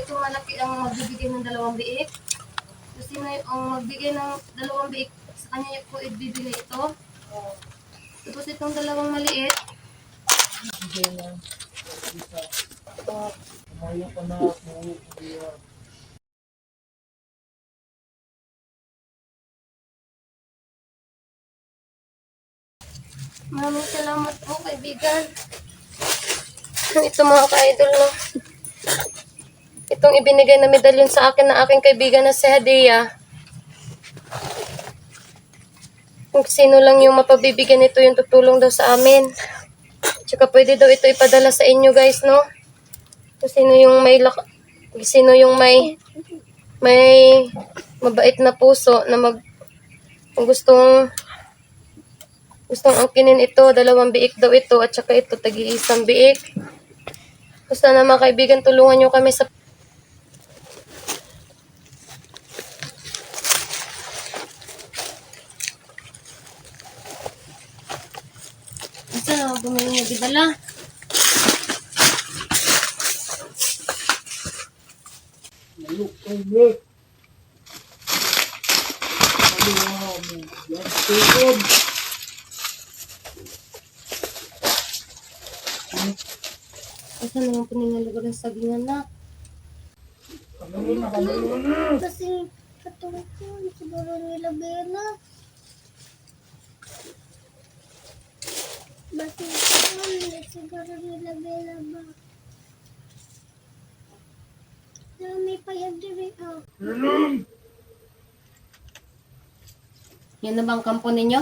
ito malaki ang magbibigay ng 2 biik. So, sino ang magbigay ng 2 biik, sa kanya ko ibibigay ito. Tapos itong 2 maliit, Hindi na. Isa. Kumayo ka na. Kumayo. maraming salamat po, kaibigan. Ito mga ka-idol, no? Itong ibinigay na medalyon sa akin na aking kaibigan na si Hadia. Kung sino lang yung mapabibigyan nito yung tutulong daw sa amin. Tsaka pwede daw ito ipadala sa inyo, guys, no? Kung sino yung may mabait na puso na kung gustong angkinin ito, 2 biik daw ito, at saka ito, tagi-1 biik. Basta na mga kaibigan, tulungan nyo kami sa basta na bumili niya didala. Maluk kang break. Aluha mo. Yan. Tukod. Basta naman po ninalagod ang sagingan na. Kalo na. Kasi katulad ko, siguro nila Bella. Bakit siguro nila Bella ba? May payag diri ah. Inom. Yan na ba ang kampo ninyo?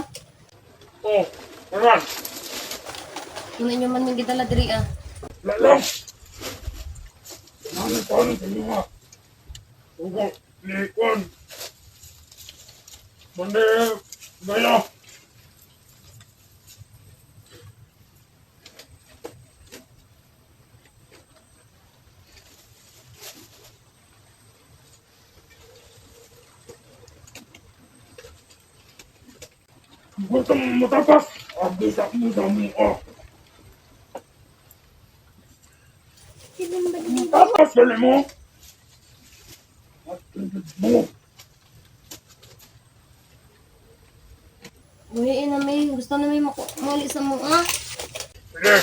Oh. Karan. Ano inyo man may gidala diri ah. Lalang. Nani paano sa mga. Ugot. Likon. Mande. Gaya. Gusto mo matapas? Abisa mo sa mukha. Sino ba dito? Tapas dali mo. At tingin mo. Uwiin na may, gusto na may muli sa mga. Sige.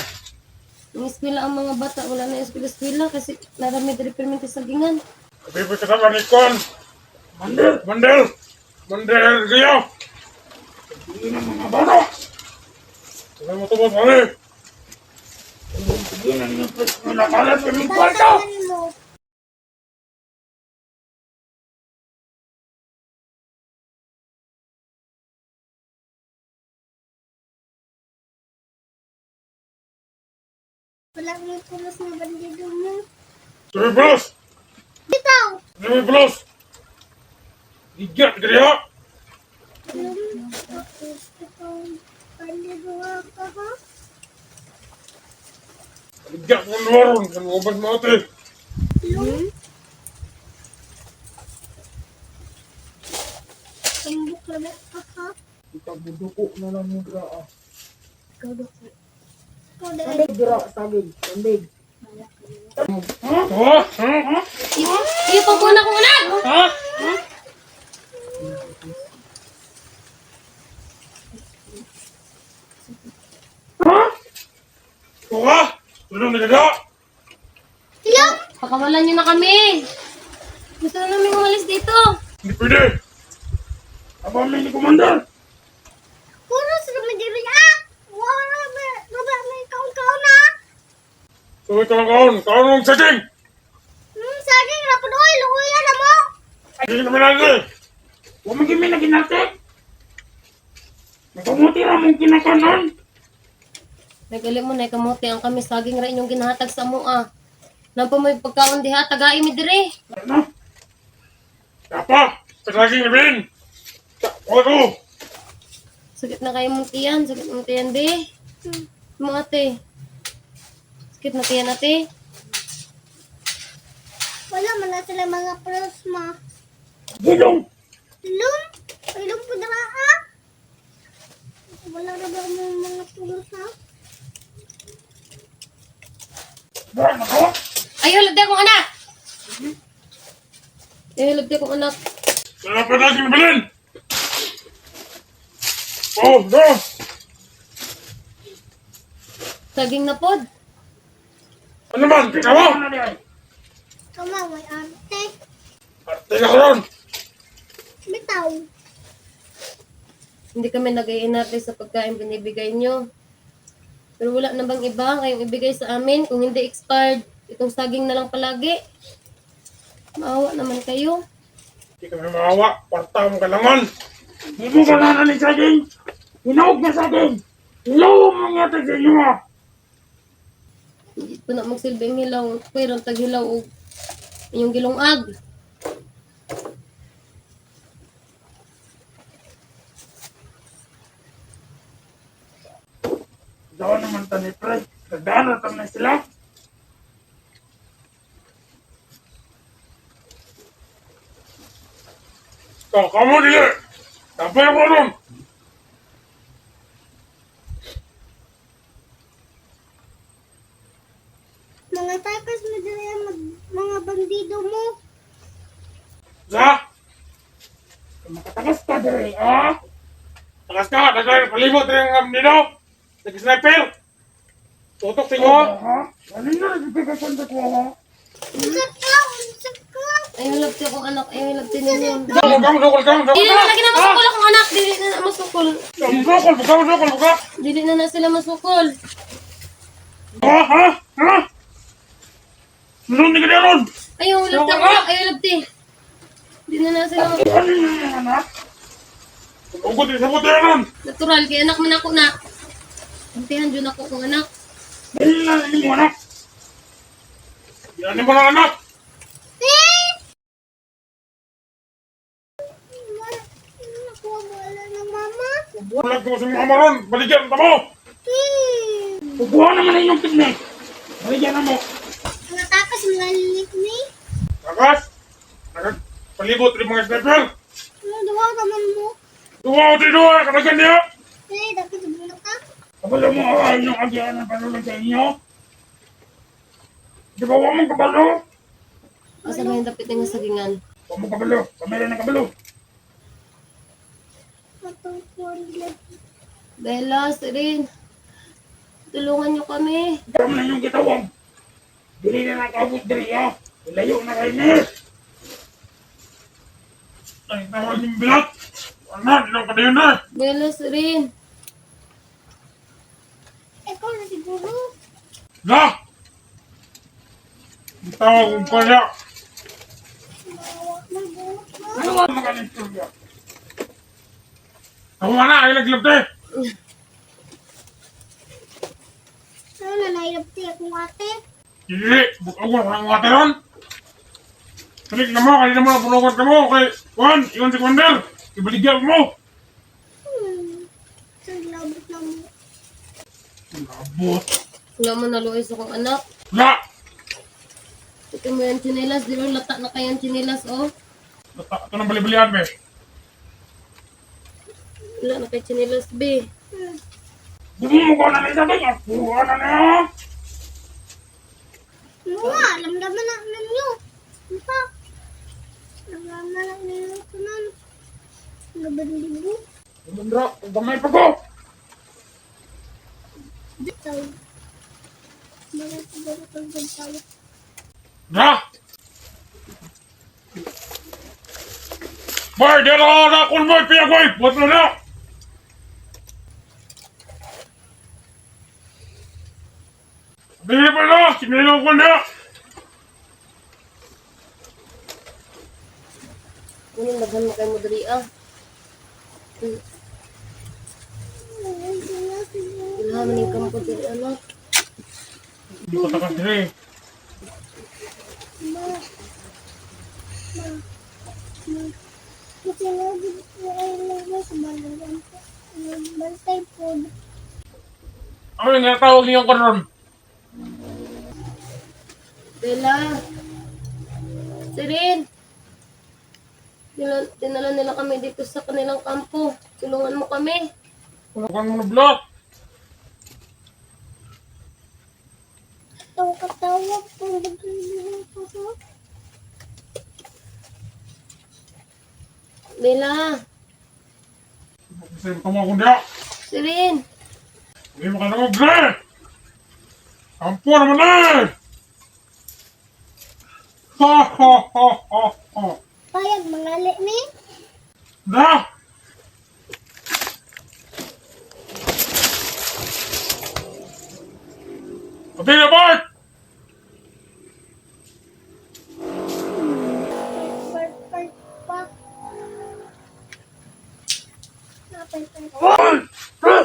Ang eskwela ang mga bata, wala na eskwela kasi narami diri permente sa gingan. Bibig ka sa Nikon. Mandel. Mandel. Mandel kayo. Hindi na mga bata. Sige mo ito mo pare. Hindi na niyo pinakalat sa mga kwarto. mo. Wala may pulos na bandido mo. Sige plus. Bitaw! Sige plus. Higyan kaya. Tapos ikaw, bandido ka ha? Higyan mo nawaron. Kan ubad mo ate. Tumbok na ka ha? Kita buduko na lang yung gra. Ikaw dahil. Gra, sagig. Sandig. Ha? Ha? Ha? Iyo pa muna ko na! Ha? Ha? Kuha? Tulong nagaga? Tiyak! Pakawalan nyo na kami! Gusto na namin umalis dito! Hindi pwede. Abang ni Commander. Puro sila madiri ah! Wala ba may kaon-kaon na? Tuloy kaon. Kaon mong setting. Saging rapod oy, luhuyan na mo! Hindi naman natin. Huwag maging may naginate. Nakamuti na mong kinakanan. Nagali mo na kamote ang kami saging ra inyong ginahatag sa mua. Nang pa may pagkaon diha, tagai mi dire. Ano? Tapa. Taglaging rin. Walo. Sakit na kayo mong tiyan, sakit mong tiyan di. Mga ate. Sakit na tiyan ate. Wala man na sila mga plasma. Gulong. Ilong? Ilong po dara ha? Wala na ba mga tulos ha? Buwan ako. Ayaw, lagda kong anak! Ihilab di kong anak. Kaya pa natin bilhin! Oh, no! Saging na pod. Ano man? Tinawa! Kama, may arte. Ate ka ron! Bitaw. Hindi kami nag-iinarte sa pagkain binibigay nyo. Pero wala na bang iba kayong ibigay sa amin? Kung hindi expired, itong saging na lang palagi. Maawa naman kayo. Hindi kami maawa. Parta mo kalangan. Hindi mo kalanan ni saging. Hinawag na saging. Hilaw ang mga sa inyo ah. Hindi ko na magsilbing hilaw. Pero taghilaw o inyong gilungag. Daw naman tani pre. Nagdaratan na sila. Kamu dili. Tapos ako ron. Mga takas na dala yung mga bandido mo. Sa? Makatakas ka dali ah. Takas ka. Nagay palibot rin ang nino. Nag-sniper. Tutok sa inyo ha. Ano na nagbigasan sa ko ha? Usap ka! Usap ka! Ayaw hilab siya kong anak. Ayaw hilab din ninyo. Kamu. Dili na lagi na masukol akong anak. Dili na na masukol. Buka. Dili na sila masukol. Ha? Nung ni ka ron. Ayaw hilab siya kong anak. Ayaw hilab ti. Dili na sila masukol. Ano yung anak? Ugot din sa buti ron. Natural. Kaya anak man ako na. Antihan dyan ako kong anak. Dahil na yung anak. Yan mo ng anak. Nakuha mo alam ng mama. Bulag ko sa mga maron. Baligyan ka mo. Kukuha naman na inyong picnic. Baligyan na mo. Mga takas malalik ni. Takas. Palibot rin mga sniper. Ano daw naman mo? Tuwa o katagan niya. Dapat sabihin ka. Kabalo mo ay yung agyan ng panulog sa inyo. Di ba huwag mong kabalo? Asa ba yung dapit nga sagingan? Huwag mong kabalo. Kamera ng kabalo. Matungkol. Bella, Sirin. Tulungan nyo kami. Dami na yung kitawag. Dili na nakabot dili ha. Ilayo na kayo ni. Ay, tawag yung bilat. Ano, ilang ka na yun na. Bella, Sirin. Ikaw na siguro. Na! Ang tawag kong kaya. Magbuot mo. Ano nga naman ang istorya? Ako nga na, ay naglabte. Ano na nailapti akong ate? Hindi, bukag mo ang mga teron. Kalik na mo, kanina mo napunugot ka mo. Kay Juan, iwan si Kwander. Ibaligyan mo. Saglabot na mo. Labot. Wala mo naluis akong anak. Wala. Ito mo yung chinilas. Di ba lata na kayang chinilas, oh. Ito nang bali-balian, be. Wala na kay chinilas, be. Bumumo ko na na isa doon. Puro na na. Mga, alam-daman na ninyo. Ano pa? Alam-daman na ninyo ito na. Nabandibo. Bumundra, gamay pa ko. Bitaw. Mga siguro kang gagawin. Na! Boy, di na kulboy, piyagoy. Buat mo na. Bili pa na, sinilo ko na. Anong daghan mo kayo mo dali, ah. Ilhaman yung kampo dali, anak. Hindi ko takas diri. Kasi nga, dito ay lang sa balagan ko. Bantay po. Ano yung natawag niyong karon? Bella. Sirin. Dinala nila kami dito sa kanilang kampo. Tulungan mo kami. Tulungan mo na block. Tawag-tawag po. Bagay ko. Bella. Kasi tama akong diya. Sirin. Hindi mo ka naman, bre! Ampo naman eh! Ha ha ha ha ha! Payag mangali ni. Da! Pati na ba? Part pa. Napay pa. Ay! Bre!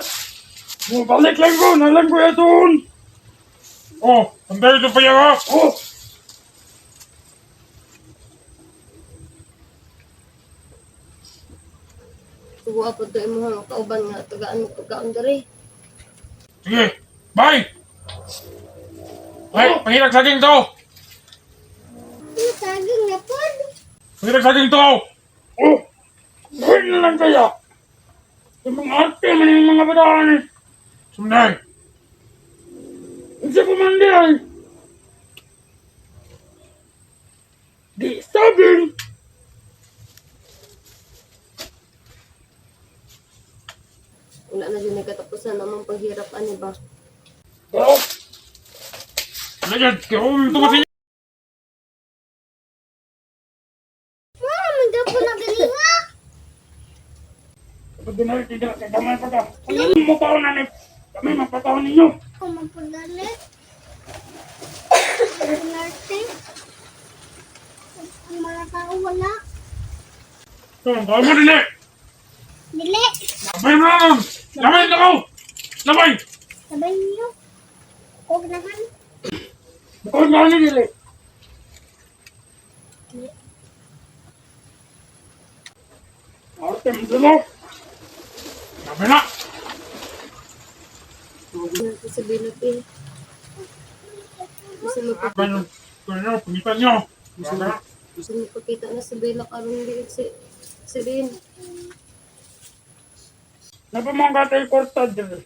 Balik lang ko! Nalang ko yatun! Oh! Anday ito pa yan ha! Oh! Tuwa po to imong kauban nga tagaan mo pagkaon diri. Sige! Bye! Ay! Pangirag saging to! Ano saging na po? Pangirag saging to! Oh! Balik na lang kaya! Yung mga arte man yung mga badaan eh! Sumunay! Hindi ko man di ay! Di saging! Wala na din katapusan namang paghirap ani ba. Oh! Lagyan! Kaya ito kasi Mama, magdapo na galinga. kapag dinari tidak sa damay pa ka. Kami mo pa na ni kami mapatawon ninyo. Ako magpagalit. Arte. Ang mga tao wala. Kaya mo din eh! Dili. Labay mo lang! Labay na ko! Labay! Sabay niyo. Huwag naman. Bukod nga ni Dili. Arte mo dito. Labay na! Ito sa bilog eh. Gusto mo pa Labay nyo. Kaya pangitan nyo. Labay na. gusto mo pakita na sa Bella karon di si Sirin. Napamangkatay korta dito.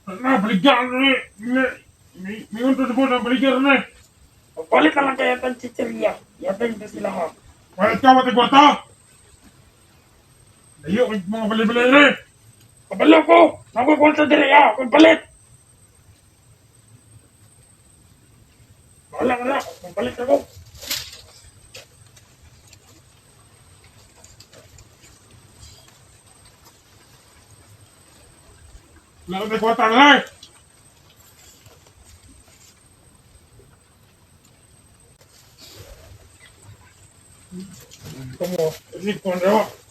Na, baligyan na eh. May unto na po na baligyan na eh. Papalit na lang kaya tang chichirya. Yatang na sila ha. Palit ka mati kwarta. Layo kay mga bali-bali na eh. Kabalo ko. Nakukulta dili ha. Kung palit. Bahala ka na. Kung palit ako. Wala ka kwarta na eh. Kamu, ini kau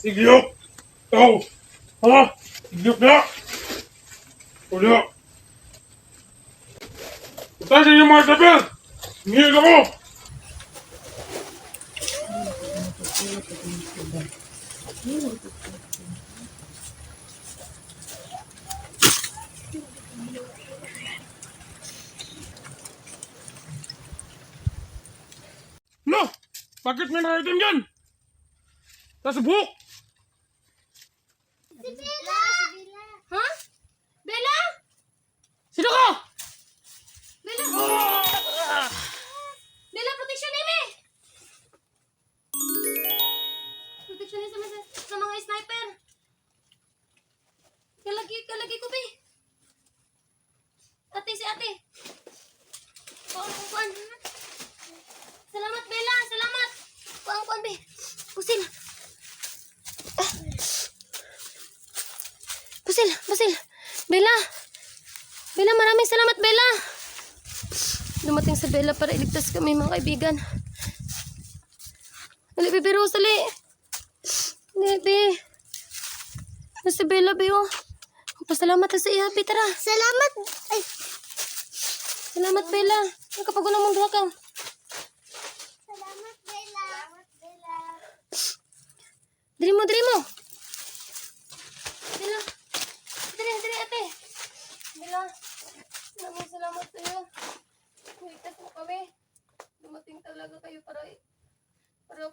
sigyok. Kau, ha? Sigyok na. Udah. Tadi yung mga sabi. Ngiyag ako. No, bakit may nakaitim dyan? Sa buhok. Si Bella! Si Bella! Ha? Bella? Sino ka? Bella! Bella, protection ni me! Protection ni sa mga sniper. Kalagi ko, be. Ate, si ate. Kuan. Salamat, Bella. Salamat. Kuan, be. Pusil. Pusil. Bella. Bella, maraming salamat, Bella. Dumating sa Bella para iligtas kami, mga kaibigan. Dali, Bebe Rose, dali. Bebe. Si Bella, be, oh. Pasalamat na sa iya, be, tara. Salamat! Ay! Salamat, Bella. Ang kapagulang mong duha ka. Salamat, Bella! Salamat, Bella! Diri mo. Bella. Diri, ate. Bella. Maraming salamat sa iyo. Ligtas mo kami. Dumating talaga kayo para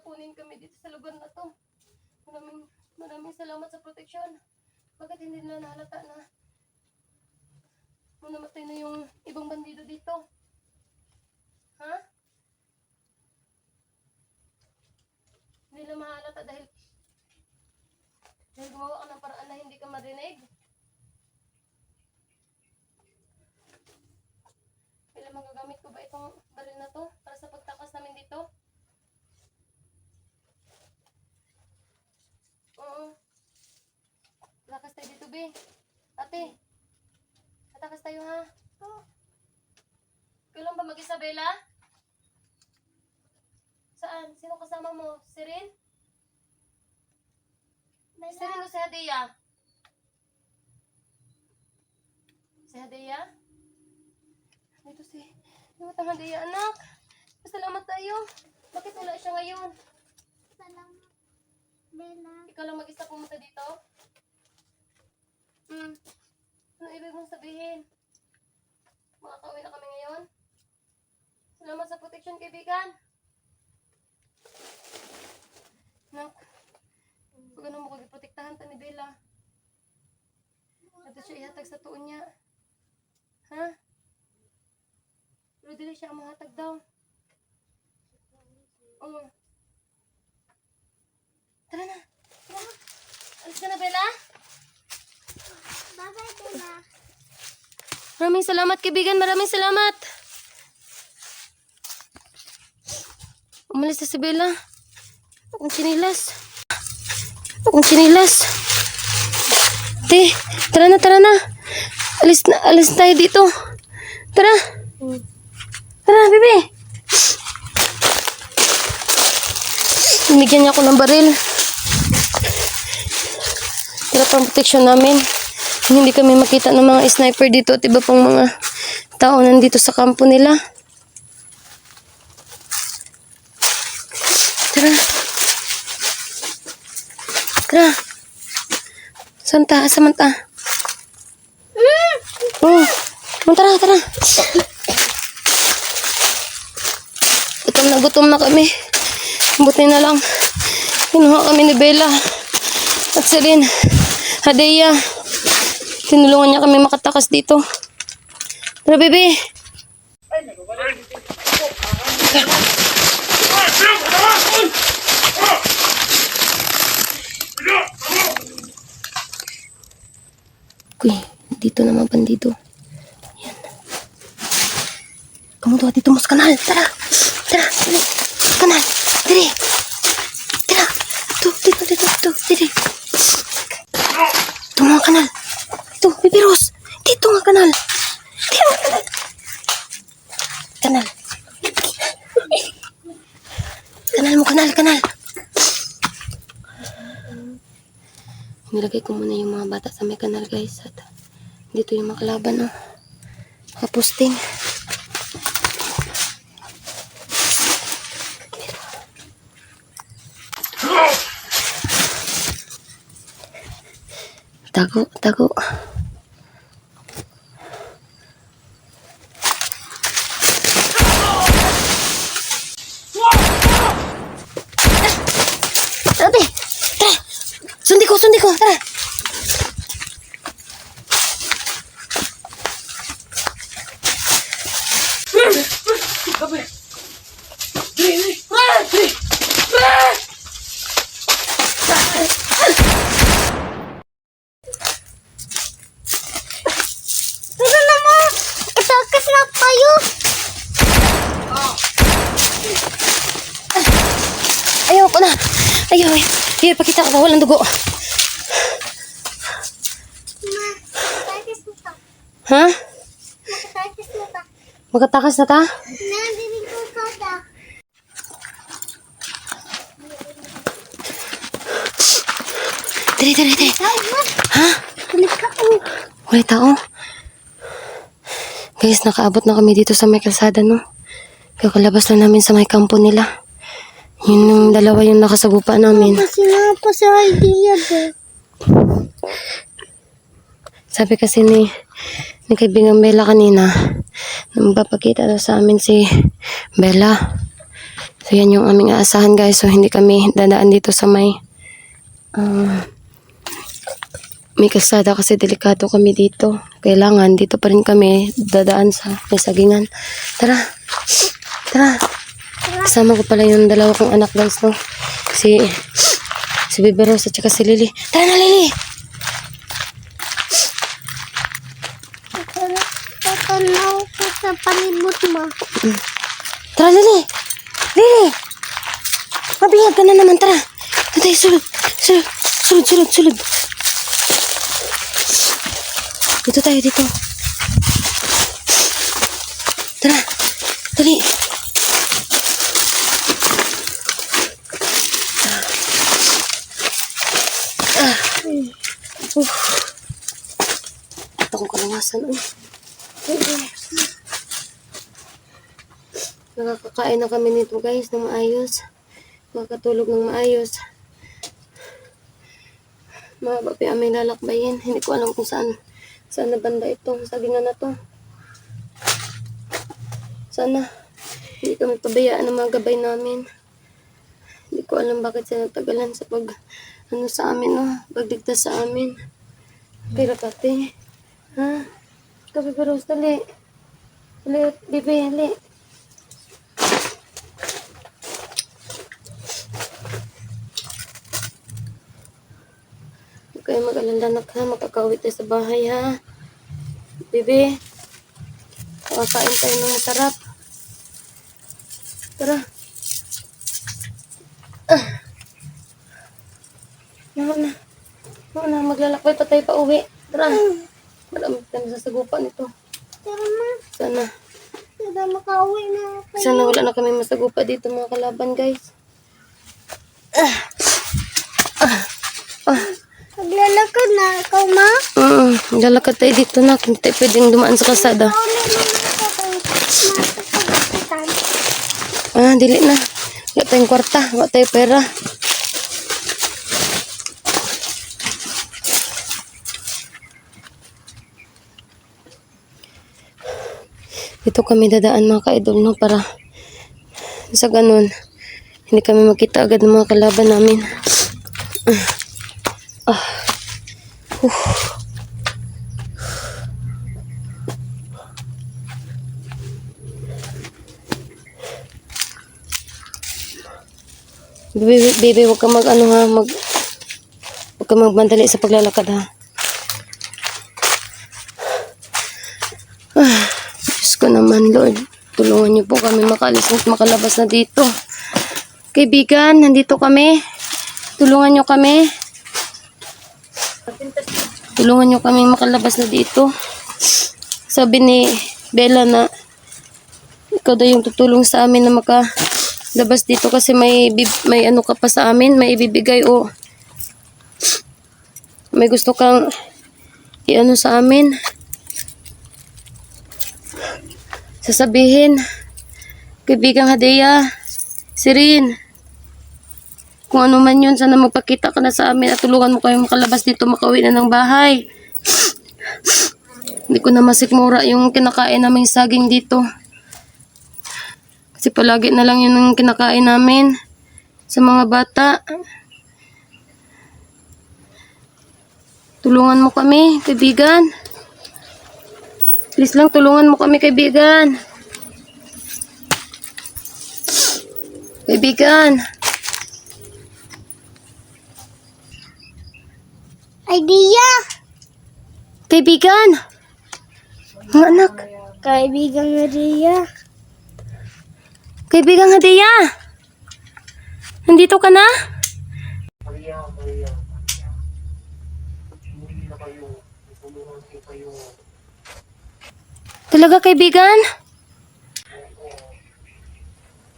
kunin kami dito sa lugar na to. Maraming salamat sa proteksyon. Bakit hindi nila nahalata na namatay na yung ibang bandido dito? Ha? Hindi nila mahalata dahil Dahil gumawa ka ng paraan na hindi ka marinig. Kailan magagamit ko ba itong baril na to para sa pagtakas namin dito? Oo. Lakas tayo dito, be. Ate, tatakas tayo, ha? Kailan ba mag-isa, Bella? Saan? Sino kasama mo? Si Rin? Si Rin o si Hadeya? Si Hadeya? Dito si... Yung Hadeya, anak. Pasalamat tayo. Bakit wala siya ngayon? Salamat. Bella. Ikaw lang mag-isa pumunta dito? Ano ibig mong sabihin? Makakauwi na kami ngayon? Salamat sa protection, kaibigan. Nak, pag ano mo kagiprotektahan ta ni Bella. Ito siya ihatag sa tuon niya. Ha? Pero dili siya ang mahatag daw. Oo. Tara na. Tara na. Alis ka na, Bella? Bye-bye, Bella. Maraming salamat, kaibigan. Maraming salamat. Umalis na si Bella. Akong sinilas. Akong sinilas. Te, tara na. Alis tayo dito. Tara. Tara, bebe. Binigyan niya ako ng baril. Tara pang proteksyon namin. Hindi kami makita ng mga sniper dito at iba pang mga tao nandito sa kampo nila. Tara. Tara. Santa, Samantha. Oh, tara. Gutom na kami. Buti na lang. Kinuha kami ni Bella. At si Rin. Hadeya. Tinulungan niya kami makatakas dito. Tara, bebe. Kuy, dito na mga bandido. Yan. Kamu doon dito mo sa kanal. Tara, dali. Kanal, dali. Tara, dito, dali. Ito mga kanal. Ito, Bibi Rose. Dito nga kanal. Kanal. Kanal mo, kanal. Nilagay ko muna yung mga bata sa may kanal, guys. At dito yung makalaban, oh. Kapusting. Tago. Ate, tara. Sundi ko, tara. Pero naman, itakas na kayo. Ayoko na. Ayaw. Here, pakita ko. Walang dugo. Ma, itakas na ta. Ha? Itakas na ta. Magkatakas na ta? Nandinig ko kada. Dali. Tao na. Ha? Kulit ka ko. Wala tao. Guys, nakaabot na kami dito sa may kalsada, no? Kakalabas na namin sa may kampo nila. Yun yung dalawa yung nakasagupa namin. Kasi nga pa sa idea ba? Sabi kasi ni kaibigang Bella kanina, na magpapakita daw sa amin si Bella. So yan yung aming aasahan, guys. So hindi kami dadaan dito sa may kalsada kasi delikado kami dito. Kailangan dito pa rin kami dadaan sa may sagingan. Tara. Kasama ko pala yung dalawa kong anak, guys, no? Si Si Bebe Rose at saka si Lily. Tara na, Lily! Tatanaw ko sa palibot mo. Tara, Lily! Lily! Mabihag ka na naman, tara. Tatay, sulod. Sulod. Dito tayo, dito. Tara, dali. Ito kong kalawasan. Nakakakain na kami nito guys ng maayos. Makakatulog ng maayos. Mababi aming lalakbayin. Hindi ko alam kung saan na banda ito. Sagingan na to. Sana hindi kami pabayaan ng mga gabay namin. Hindi ko alam bakit sila nagtagalan sa sa amin, no? Pagdigtas sa amin. Pero kate, ha? Kape pero dali. Dali, bebe, dali. Huwag kayo mag-alala na ka. Makakauwi tayo sa bahay, ha? Bebe, kakain tayo ng masarap. Tara. Na, maglalakbay pa tayo pa uwi. Tara. Marami tayo sasagupan nito. Tara ma. Sana. Tara makauwi na ako. Sana wala na kami masagupa dito mga kalaban, guys. Maglalakad na ikaw ma. Lalakad tayo dito na. Hindi tayo pwedeng dumaan sa kalsada. Dili na. Wala tayong kwarta. Wala tayong pera. Dito kami dadaan mga ka-idol, no? Para sa ganun, hindi kami makita agad ng mga kalaban namin. Baby, huwag ka huwag ka magmandali sa paglalakad, ha. Diyos ko naman, Lord. Tulungan niyo po kami makalis at makalabas na dito. Kaibigan, nandito kami. Tulungan niyo kami. Tulungan niyo kami makalabas na dito. Sabi ni Bella na ikaw daw yung tutulong sa amin na makalabas dito kasi may ano ka pa sa amin, may ibibigay o may gusto kang i-ano sa amin. Sasabihin, kaibigang Hadeya, Sirin, kung ano man yun, sana magpakita ka na sa amin at tulungan mo kayo makalabas dito, makauwi na ng bahay. Hindi ko na masikmura yung kinakain naming saging dito. Kasi palagi na lang yun ang kinakain namin sa mga bata. Tulungan mo kami, kaibigan. Please lang, tulungan mo kami, kaibigan. Kaibigan. Idea! Kaibigan. Mga anak. Kaibigang Maria. Kaibigang Hadeya. Nandito ka na? Maria. Hindi na kayo. Tutulungan ko kayo. Talaga, kaibigan?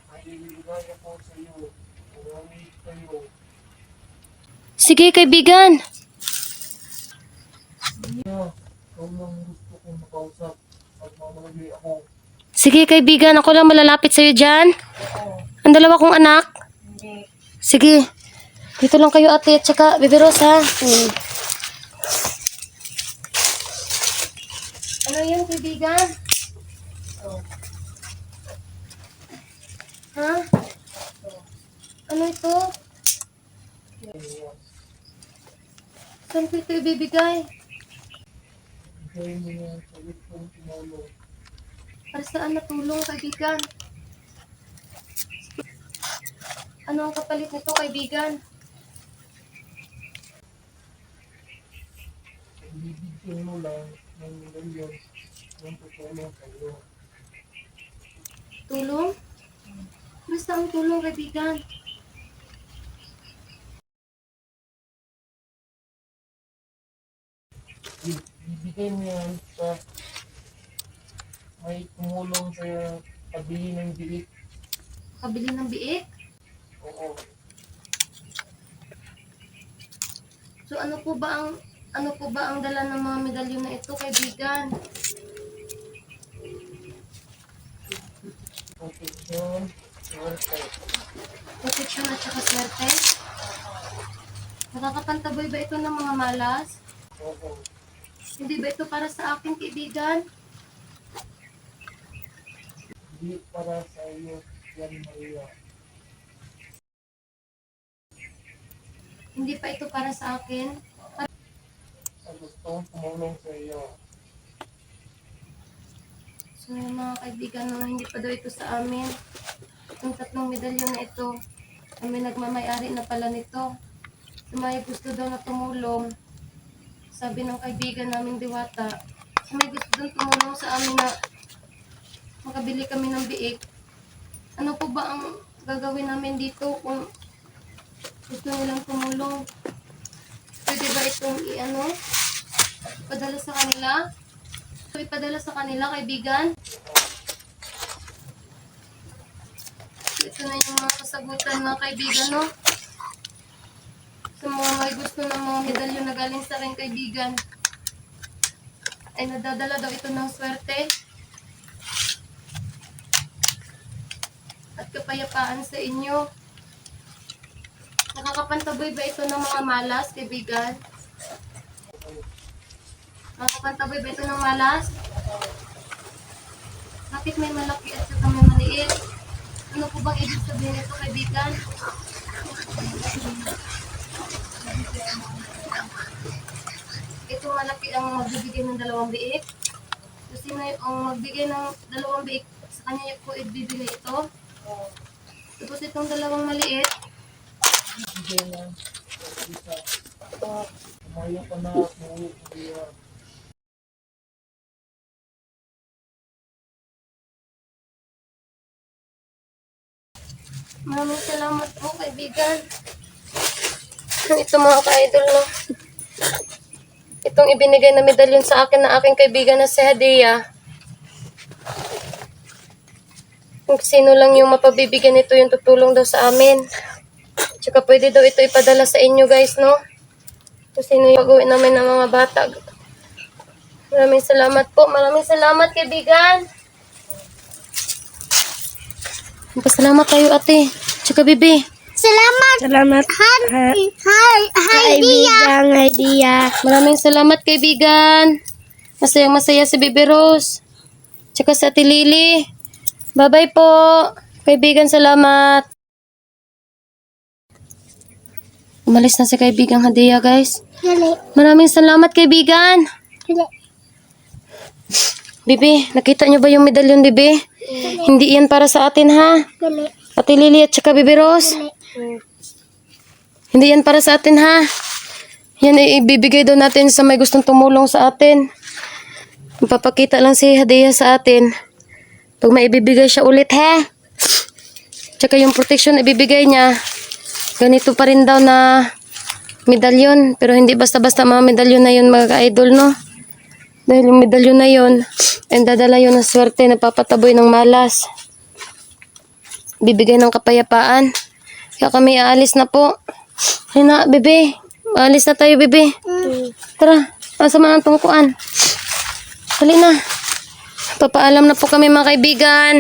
Ay, ibigay ako sa iyo. Marami kayo. Sige, kaibigan. Ikaw lang gusto kong makausap at mamalagay ako. Sige, kaibigan. Ako lang malalapit sa'yo dyan. Ang dalawa kong anak. Sige. Dito lang kayo, ate. At saka, Bebe Rose, ha? Ano yan, kaibigan? Ha? Ano ito? Saan ko ito ibibigay? Ibigay mo yan sa wikong tumulong. Para saan natulong, kaibigan? Ano ang kapalit nito, kaibigan? Gusto mo lang ng milyon ng tutulong kayo. Tulong? Basta ang tulong, kaibigan. Bibigyan mo yan sa may tumulong sa pabili ng bilik. Kabili ng biik. Oo. So ano po ba ang dala ng mga medalyon na ito, kaibigan? Protection. Swerte. Protection at saka swerte. Nakakapantaboy ba ito ng mga malas? Oo. Hindi ba ito para sa akin, kaibigan? Hindi para sa iyo yan, Maria. Hindi pa ito para sa akin. Sa gustong tumulong sa iyo. So mga kaibigan, hindi pa daw ito sa amin. Itong 3 medalyon na ito, kami nagmamayari na pala nito. So may gusto daw na tumulong. Sabi ng kaibigan naming Diwata, may gusto daw tumulong sa amin na makabili kami ng biik. Ano po ba ang gagawin namin dito kung gusto nilang tumulong? Pwede ba itong ipadala sa kanila? So, ipadala sa kanila, kaibigan? So, ito na yung mga kasagutan, mga kaibigan, no? Sa mga may gusto ng mga medalyon na galing sa aking kaibigan, ay nadadala daw ito ng swerte at kapayapaan sa inyo. Nakakapantaboy ba ito ng mga malas, kaibigan? Nakakapantaboy ba ito ng malas? Bakit may malaki at saka may maliit? Ano po bang ibig sabihin ito, kaibigan? Ito malaki ang magbibigay ng 2 biik. So, sino ang magbigay ng 2 biik? Sa kanya po ibibigay ito. Tapos itong 2 maliit, Bigyan ng isa. Tumayo ka na. Tumayo ka na. maraming salamat po, kaibigan. Ito mga ka-idol, no? Itong ibinigay na medalyon sa akin na aking kaibigan na si Hadia. Kung sino lang yung mapabibigyan nito, yung tutulong daw sa amin. Tsaka pwede daw ito ipadala sa inyo, guys, no? Kung sino yung pag-uwi namin ng mga bata. Maraming salamat po. Maraming salamat, kaibigan. Pasalamat tayo, ate. Tsaka, bibi. Salamat. Hi, Dia. Maraming salamat, kaibigan. Masayang-masaya si Bibi Rose. Tsaka sa Ate Lily. Bye-bye po. Kaibigan, salamat. Umalis na si kaibigang Hadia, guys. Dali. Maraming salamat, kaibigan. Dali. Bibi, nakita niyo ba yung medalyon, Bibi? Hindi yan para sa atin, ha? Dali. Ate Lily at tsaka Bibi Rose. Hindi yan para sa atin, ha? Yan ay ibibigay daw natin sa may gustong tumulong sa atin. Papakita lang si Hadia sa atin. Pag may ibibigay siya ulit, ha? Tsaka yung protection ibibigay niya. Ganito pa rin daw na medalyon. Pero hindi basta-basta mga medalyon na yun, mga ka-idol, no? Dahil yung medalyon na yun, ay dadala yun ng swerte na papataboy ng malas. Bibigay ng kapayapaan. Kaya kami aalis na po. Ay na, bebe. Aalis na tayo, bebe. Tara, pasamaan tungkuan. Hali na. Papaalam na po kami, mga kaibigan.